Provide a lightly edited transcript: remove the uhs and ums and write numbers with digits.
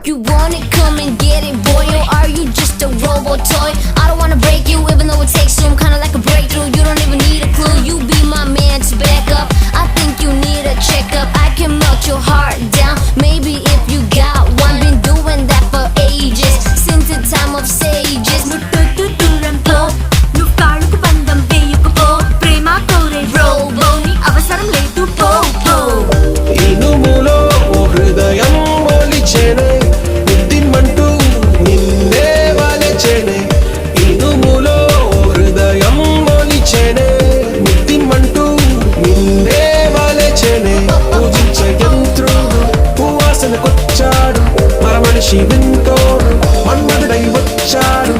You want it, come and get it, boy, or are you just a robot toy? I don't wanna break you, even though it takes some kinda like a breakthrough. You don't even need a clue, you be my man to back up. I think you need a checkup, I can melt your heart down. Maybe if you got one, been doing that for ages, since the time of sages. దూరంతో నువ్వు కాళ్ళకు బంధం వేయకపో, ప్రేమ కోరే robo, నీ అవసరం లేదు పో పో. ఇనుములో హృదయం ఒలిచెనే, బుద్ధిమంటూ నిన్నే వలచెనే. ఇనుములో హృదయం ఒలిచెనే, బుద్ధిమంటూ నిన్నే వలచెనే. పూజించే యంత్రుడు పువ్వాసనకొచ్చాడు, మరమనిషి వింటోడు మన్మధుడై వచ్చాడు.